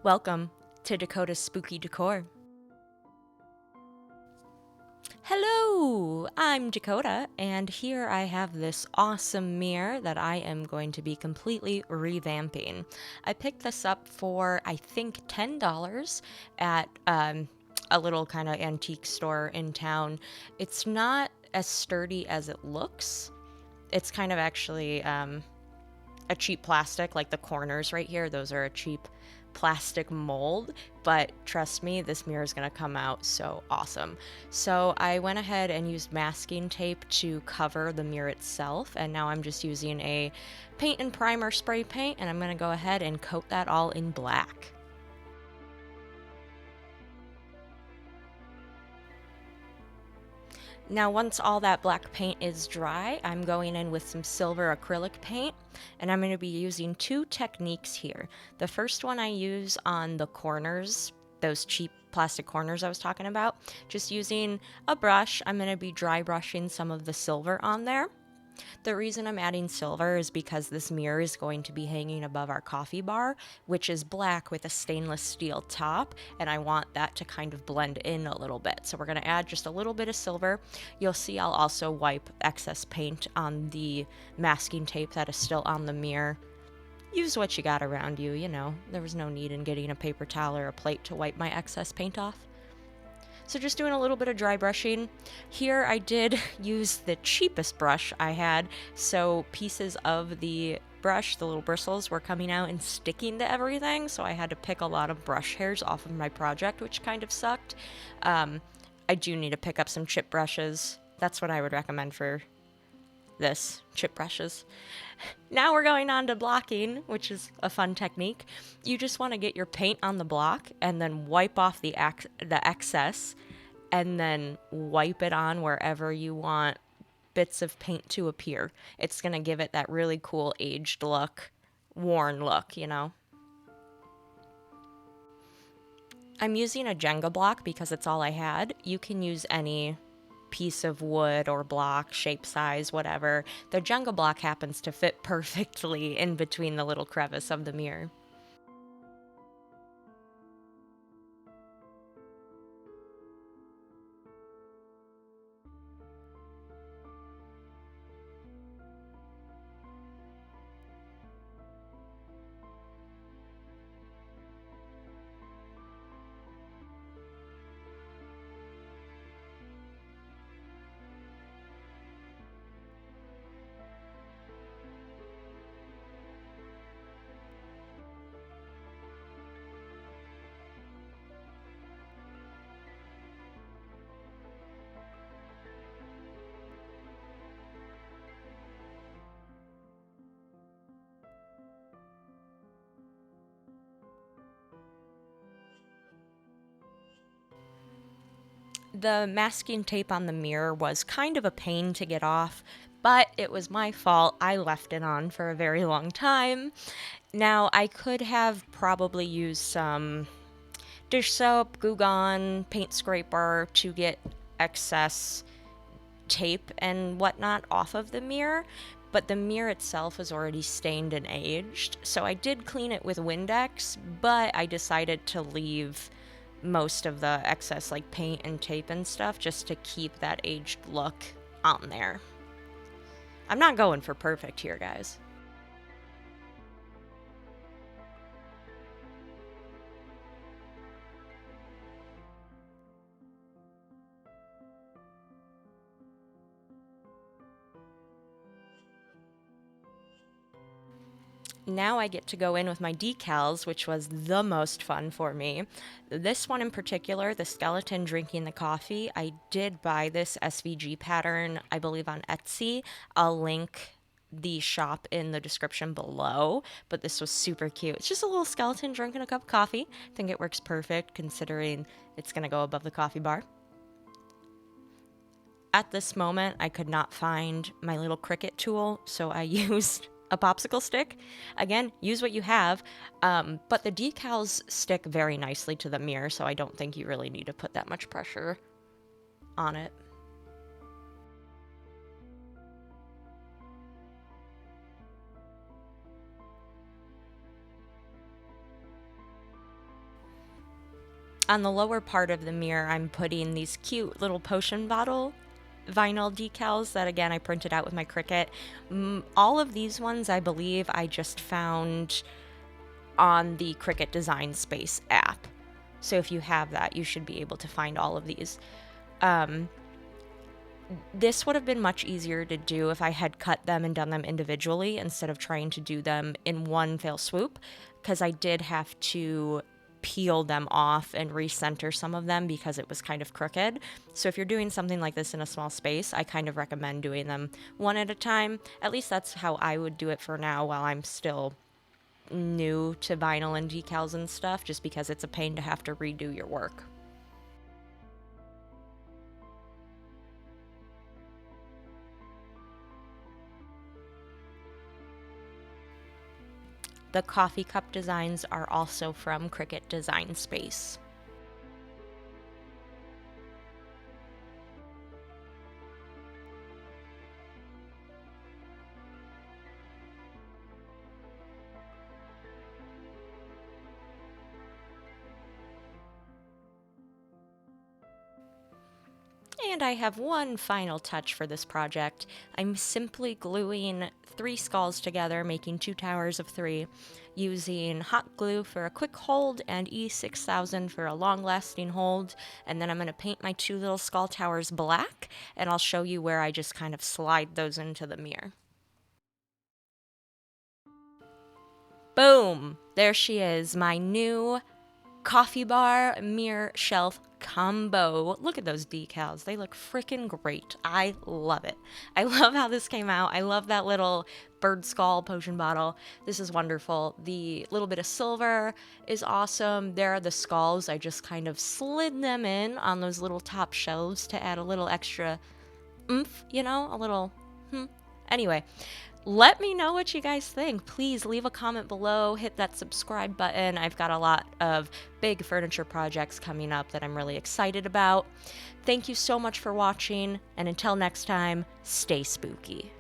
Welcome to Dakota's Spooky Decor. Hello, I'm Dakota, and here I have this awesome mirror that I am going to be completely revamping. I picked this up for, I think, $10 at a little kind of antique store in town. It's not as sturdy as it looks. It's kind of actually a cheap plastic, like the corners right here, those are a cheap plastic mold, but trust me, this mirror is going to come out so awesome. So I went ahead and used masking tape to cover the mirror itself, and now I'm just using a paint and primer spray paint, and I'm going to go ahead and coat that all in black. Now, once all that black paint is dry, I'm going in with some silver acrylic paint, and I'm going to be using two techniques here. The first one I use on the corners, those cheap plastic corners I was talking about. Just using a brush, I'm going to be dry brushing some of the silver on there. The reason I'm adding silver is because this mirror is going to be hanging above our coffee bar, which is black with a stainless steel top, and I want that to kind of blend in a little bit. So we're going to add just a little bit of silver. You'll see I'll also wipe excess paint on the masking tape that is still on the mirror. Use what you got around you, there was no need in getting a paper towel or a plate to wipe my excess paint off. So just doing a little bit of dry brushing. Here I did use the cheapest brush I had, so pieces of the brush, the little bristles, were coming out and sticking to everything, so I had to pick a lot of brush hairs off of my project, which kind of sucked. I do need to pick up some chip brushes. That's what I would recommend for this, chip brushes. Now we're going on to blocking, which is a fun technique. You just want to get your paint on the block and then wipe off the excess, and then wipe it on wherever you want bits of paint to appear. It's going to give it that really cool aged look, worn look, I'm using a Jenga block because it's all I had. You can use any piece of wood or block, shape, size, whatever. The Jenga block happens to fit perfectly in between the little crevice of the mirror. The masking tape on the mirror was kind of a pain to get off, but it was my fault. I left it on for a very long time. Now, I could have probably used some dish soap, Goo Gone, paint scraper to get excess tape and whatnot off of the mirror, but the mirror itself is already stained and aged. So I did clean it with Windex, but I decided to leave most of the excess like paint and tape and stuff just to keep that aged look on there. I'm not going for perfect here, guys. Now I get to go in with my decals, which was the most fun for me. This one in particular, the skeleton drinking the coffee, I did buy this SVG pattern, I believe, on Etsy. I'll link the shop in the description below, but this was super cute. It's just a little skeleton drinking a cup of coffee. I think it works perfect considering it's going to go above the coffee bar. At this moment, I could not find my little Cricut tool, so I used a popsicle stick. Again, use what you have, but the decals stick very nicely to the mirror, so I don't think you really need to put that much pressure on it. On the lower part of the mirror, I'm putting these cute little potion bottle vinyl decals that, again, I printed out with my Cricut. All of these ones, I believe, I just found on the Cricut Design Space app. So if you have that, you should be able to find all of these. This would have been much easier to do if I had cut them and done them individually instead of trying to do them in one fell swoop, because I did have to peel them off and recenter some of them because it was kind of crooked. So if you're doing something like this in a small space, I kind of recommend doing them one at a time. At least that's how I would do it for now while I'm still new to vinyl and decals and stuff, just because it's a pain to have to redo your work. The coffee cup designs are also from Cricut Design Space. And I have one final touch for this project. I'm simply gluing 3 skulls together, making 2 towers of 3, using hot glue for a quick hold and E6000 for a long-lasting hold. And then I'm going to paint my 2 little skull towers black, and I'll show you where I just kind of slide those into the mirror. Boom! There she is, my new coffee bar mirror shelf combo. Look at those decals. They look freaking great. I love it. I love how this came out. I love that little bird skull potion bottle. This is wonderful. The little bit of silver is awesome. There are the skulls. I just kind of slid them in on those little top shelves to add a little extra oomph, you know, a little Anyway, let me know what you guys think. Please leave a comment below, hit that subscribe button. I've got a lot of big furniture projects coming up that I'm really excited about. Thank you so much for watching, and until next time, stay spooky.